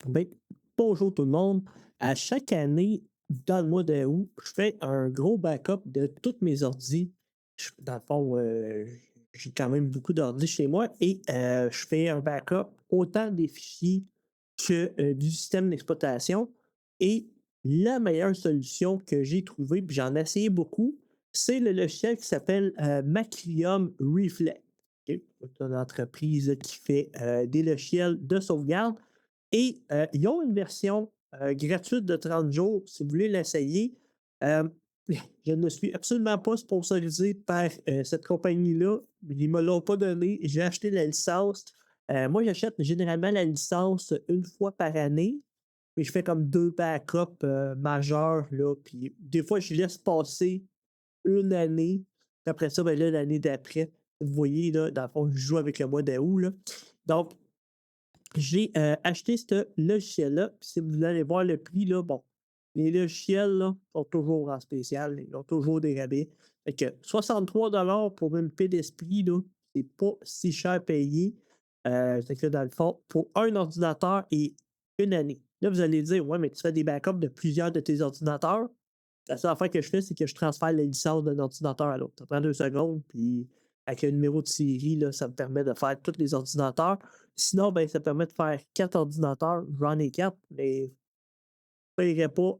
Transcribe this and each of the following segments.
Ben, bonjour tout le monde. À chaque année, dans le mois d'août, je fais un gros backup de toutes mes ordis. Dans le fond, j'ai quand même beaucoup d'ordis chez moi et je fais un backup autant des fichiers que du système d'exploitation. Et la meilleure solution que j'ai trouvée, puis j'en ai essayé beaucoup, c'est le logiciel qui s'appelle Macrium Reflect. OK? C'est une entreprise qui fait des logiciels de sauvegarde et ils ont une version gratuite de 30 jours si vous voulez l'essayer. Euh, je ne suis absolument pas sponsorisé par cette compagnie-là. Ils ne me l'ont pas donné. J'ai acheté la licence. Moi, j'achète généralement la licence une fois par année, mais je fais comme deux backups majeurs. Là, puis des fois, je laisse passer une année. Puis après ça, ben là, l'année d'après, vous voyez, là, dans le fond, je joue avec le mois d'août. Là. Donc, j'ai acheté ce logiciel-là, puis si vous allez voir le prix, là, bon, les logiciels là, sont toujours en spécial, ils ont toujours des rabais. Fait que 63 pour une paix d'esprit, là, c'est pas si cher payé. C'est que dans le fond, pour un ordinateur et une année. Là, vous allez dire, ouais, mais tu fais des backups de plusieurs de tes ordinateurs. La seule affaire que je fais, c'est que je transfère la licence d'un ordinateur à l'autre. Ça prend 2 secondes, puis avec un numéro de série, là, ça me permet de faire tous les ordinateurs. Sinon, ben, ça permet de faire 4 ordinateurs. J'en ai 4, mais je ne paierais pas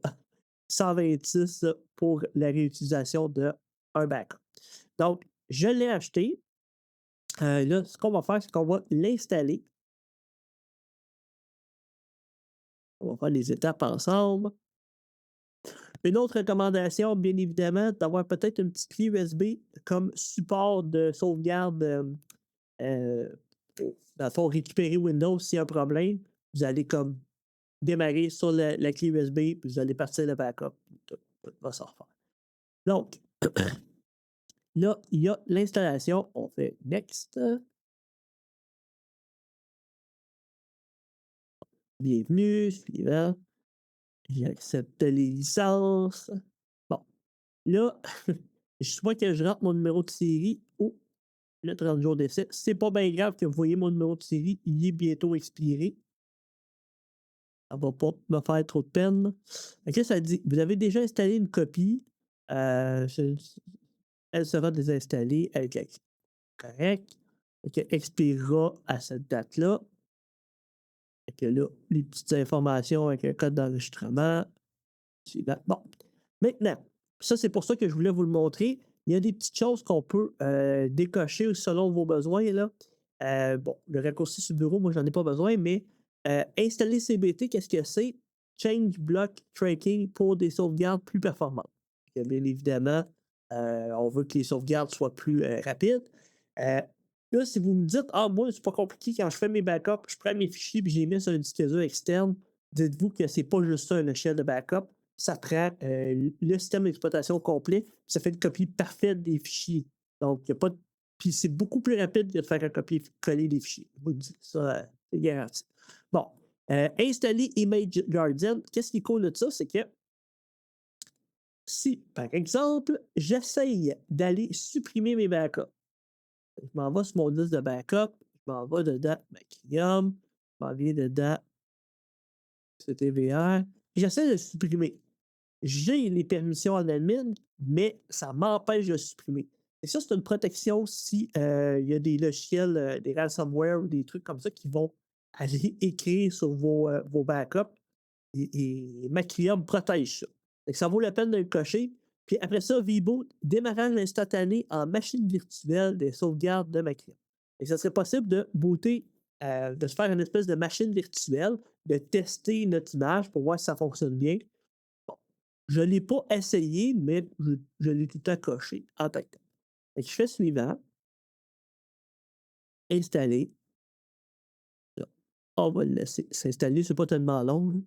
126 pour la réutilisation d'un backup. Donc, je l'ai acheté. Là, ce qu'on va faire, c'est qu'on va l'installer. On va faire les étapes ensemble. Une autre recommandation, bien évidemment, d'avoir peut-être une petite clé USB comme support de sauvegarde. Euh, Dans le fond, récupérer Windows s'il y a un problème. Vous allez comme démarrer sur la clé USB, puis vous allez partir le backup. Tout va se refaire. Donc, là, il y a l'installation. On fait Next. Bienvenue, suivant. J'accepte les licences. Bon, là, je vois que je rentre mon numéro de série. Oh, le 30 jours d'essai. C'est pas bien grave que vous voyez mon numéro de série. Il est bientôt expiré. Ça va pas me faire trop de peine. OK, ça dit, vous avez déjà installé une copie. Euh, je- Elle sera désinstallée avec la correct. Elle expirera à cette date-là. Fait que là, les petites informations avec un code d'enregistrement. Suivant. Bon. Maintenant, ça, c'est pour ça que je voulais vous le montrer. Il y a des petites choses qu'on peut décocher selon vos besoins. Là. Bon, le raccourci sur le bureau, moi, j'en ai pas besoin, mais installer CBT, qu'est-ce que c'est? Change Block Tracking pour des sauvegardes plus performantes. Bien évidemment, on veut que les sauvegardes soient plus rapides. Euh, Là, si vous me dites, ah, moi, c'est pas compliqué, quand je fais mes backups, je prends mes fichiers et je les mets sur un disque dur externe, dites-vous que c'est pas juste ça, un échelle de backup. Ça prend le système d'exploitation complet, ça fait une copie parfaite des fichiers. Donc, il n'y a pas de. Puis c'est beaucoup plus rapide que de faire un copier-coller des fichiers. Je vous le dis, ça, c'est garanti. Bon. Installer Image Guardian, qu'est-ce qui est cool de ça? C'est que si, par exemple, j'essaye d'aller supprimer mes backups, je m'en vais sur mon liste de backup, je m'en vais dedans Macrium, je m'en viens dedans CTVR, j'essaie de le supprimer. J'ai les permissions en admin, mais ça m'empêche de le supprimer. Et ça, c'est une protection si il y a des logiciels, des ransomware ou des trucs comme ça qui vont aller écrire sur vos backups et Macrium protège ça. Donc, ça vaut la peine de le cocher. Puis après ça, VBoot, démarrage instantané en machine virtuelle des sauvegardes de Macrium. Et ça serait possible de booter, de se faire une espèce de machine virtuelle, de tester notre image pour voir si ça fonctionne bien. Bon, je ne l'ai pas essayé, mais je l'ai tout à coché en tête. Fait que je fais suivant, installer. Là, on va le laisser s'installer, c'est pas tellement long. Là.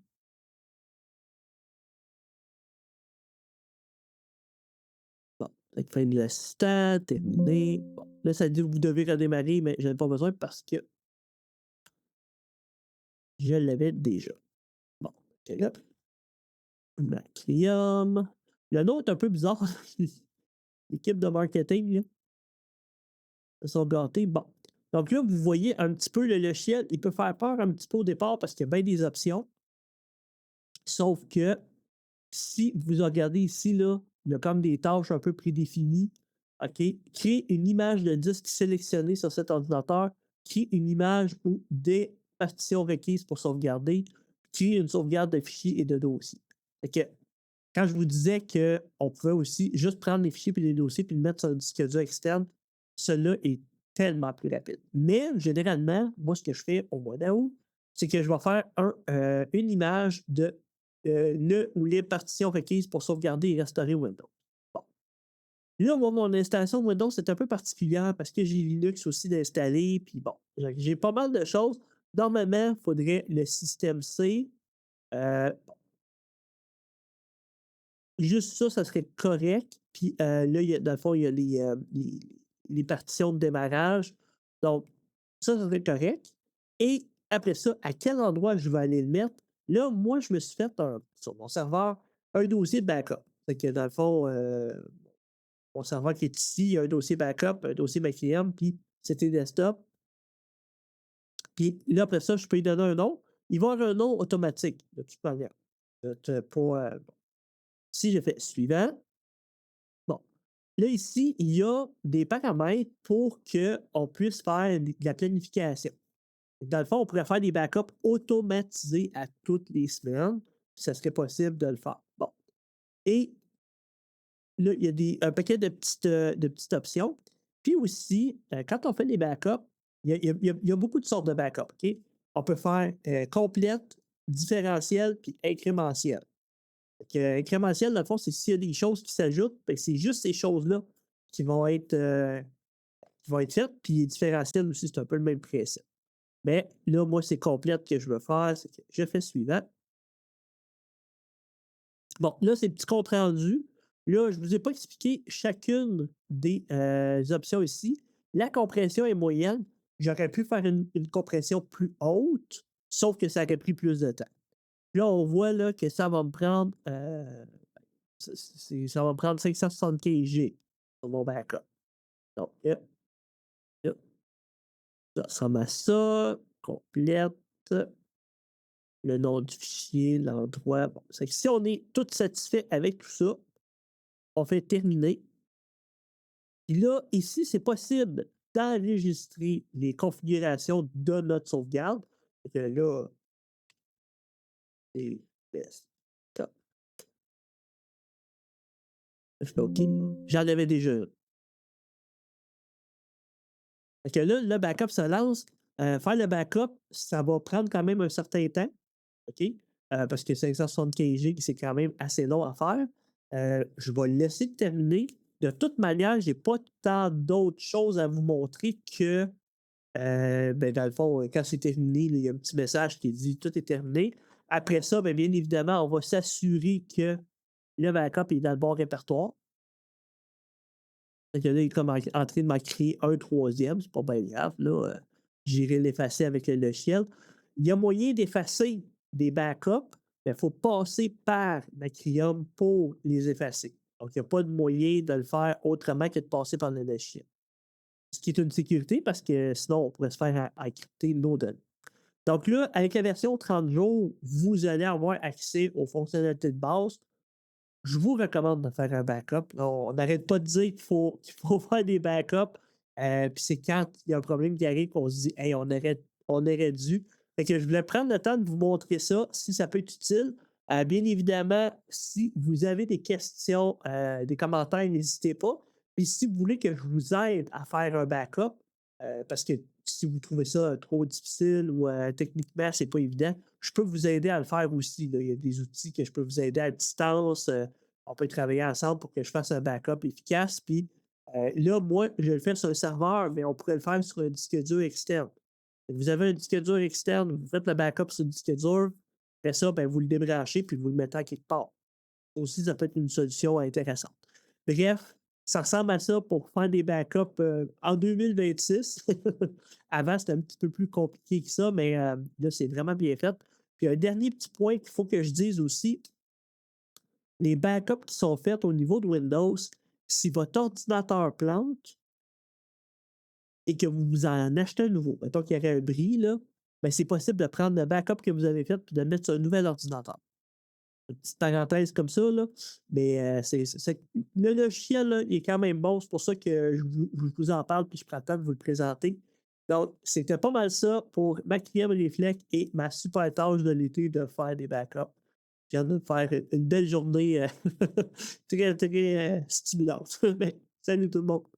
Bon, fait que fin de l'instant, terminé. Bon, là, ça dit que vous devez redémarrer, mais je n'en ai pas besoin parce que je l'avais déjà. Bon, ok, là. Macrium. Le nom est un peu bizarre. L'équipe de marketing, là, ils sont gâtés. Bon. Donc là, vous voyez un petit peu le logiciel, il peut faire peur un petit peu au départ parce qu'il y a bien des options, sauf que si vous regardez ici, là, il y a comme des tâches un peu prédéfinies. OK? Créer une image de disque sélectionnée sur cet ordinateur, créer une image ou des partitions requises pour sauvegarder, créer une sauvegarde de fichiers et de dossiers. Fait que quand je vous disais qu'on pouvait aussi juste prendre les fichiers et les dossiers puis le mettre sur un disque dur externe, cela est tellement plus rapide. Mais généralement, moi, ce que je fais au mois d'août, c'est que je vais faire une image de le ou les partitions requises pour sauvegarder et restaurer Windows. Bon. Là, moi, mon installation de Windows, c'est un peu particulière parce que j'ai Linux aussi d'installer, puis bon, j'ai pas mal de choses. Normalement, il faudrait le système C. Juste ça, ça serait correct. Puis là, dans le fond, il y a les partitions de démarrage. Donc, ça serait correct. Et après ça, à quel endroit je vais aller le mettre? Là, moi, je me suis fait sur mon serveur un dossier de backup. Fait que dans le fond, mon serveur qui est ici, il y a un dossier backup, un dossier Macrium, puis c'était desktop. Puis là, après ça, je peux lui donner un nom. Il va avoir un nom automatique, de toute manière. Bon. Si je fais suivant, bon. Là, ici, il y a des paramètres pour qu'on puisse faire de la planification. Dans le fond, on pourrait faire des backups automatisés à toutes les semaines. Ça serait possible de le faire. Bon. Et là, il y a un paquet de petites options. Puis aussi, quand on fait des backups, il y a beaucoup de sortes de backups. OK? On peut faire complète, différentiel, puis incrémentiel. Incrémentiel, dans le fond, c'est s'il y a des choses qui s'ajoutent, ben, c'est juste ces choses-là qui vont être, euh, qui vont être faites. Puis différentiel aussi, c'est un peu le même principe. Mais là, moi, c'est complète que je veux faire. C'est que je fais suivant. Bon, là, c'est le petit compte rendu. Là, je ne vous ai pas expliqué chacune des options ici. La compression est moyenne. J'aurais pu faire une compression plus haute, sauf que ça aurait pris plus de temps. Là, on voit là, que ça va me prendre ça va me prendre 575 G sur mon backup. Donc, là, ça ressemble à ça. Complète, le nom du fichier, l'endroit. Bon, c'est que si on est tout satisfait avec tout ça, on fait terminer. Puis là, ici, c'est possible d'enregistrer les configurations de notre sauvegarde. Fait que là, c'est desktop. Je fais OK. J'en avais déjà une. Fait que là, le backup se lance. Faire le backup, ça va prendre quand même un certain temps. OK? Parce que 575 G, c'est quand même assez long à faire. Je vais le laisser terminer. De toute manière, j'ai pas tant d'autres choses à vous montrer que, ben, dans le fond, quand c'est terminé, là, il y a un petit message qui dit «Tout est terminé». Après ça, ben, bien évidemment, on va s'assurer que le backup est dans le bon répertoire. Fait que là, il est comme en train de m'en créer un troisième, c'est pas bien grave, là, j'irai l'effacer avec le logiciel. Il y a moyen d'effacer des backups, mais il faut passer par Macrium pour les effacer. Donc, il y a pas de moyen de le faire autrement que de passer par le logiciel. Ce qui est une sécurité parce que sinon, on pourrait se faire encrypter nos données. Donc là, avec la version 30 jours, vous allez avoir accès aux fonctionnalités de base. Je vous recommande de faire un backup. On n'arrête pas de dire qu'il faut faire des backups. Puis c'est quand il y a un problème qui arrive qu'on se dit «Hey, on aurait dû». Fait que je voulais prendre le temps de vous montrer ça, si ça peut être utile. Bien évidemment, si vous avez des questions, des commentaires, n'hésitez pas. Puis si vous voulez que je vous aide à faire un backup, parce que si vous trouvez ça trop difficile ou techniquement, c'est pas évident, je peux vous aider à le faire aussi, là. Il y a des outils que je peux vous aider à distance. On peut travailler ensemble pour que je fasse un backup efficace. Puis là, moi, je le fais sur un serveur, mais on pourrait le faire sur un disque dur externe. Vous avez un disque dur externe, vous faites le backup sur le disque dur. Après ça, ben, vous le débranchez puis vous le mettez à quelque part. Aussi, ça peut être une solution intéressante. Bref, ça ressemble à ça pour faire des backups en 2026. Avant, c'était un petit peu plus compliqué que ça, mais là, c'est vraiment bien fait. Puis un dernier petit point qu'il faut que je dise aussi, les backups qui sont faits au niveau de Windows, si votre ordinateur plante, et que vous vous en achetez un nouveau, mettons qu'il y aurait un bris, là, ben, c'est possible de prendre le backup que vous avez fait puis de le mettre sur un nouvel ordinateur. Une petite parenthèse comme ça, là, mais le logiciel, là, il est quand même bon. C'est pour ça que je vous en parle puis je prends le temps de vous le présenter. Donc, c'était pas mal ça pour ma crème réflexe et ma super tâche de l'été de faire des backups. J'ai hâte de faire une belle journée, très, très, stimulante. Ben, salut tout le monde.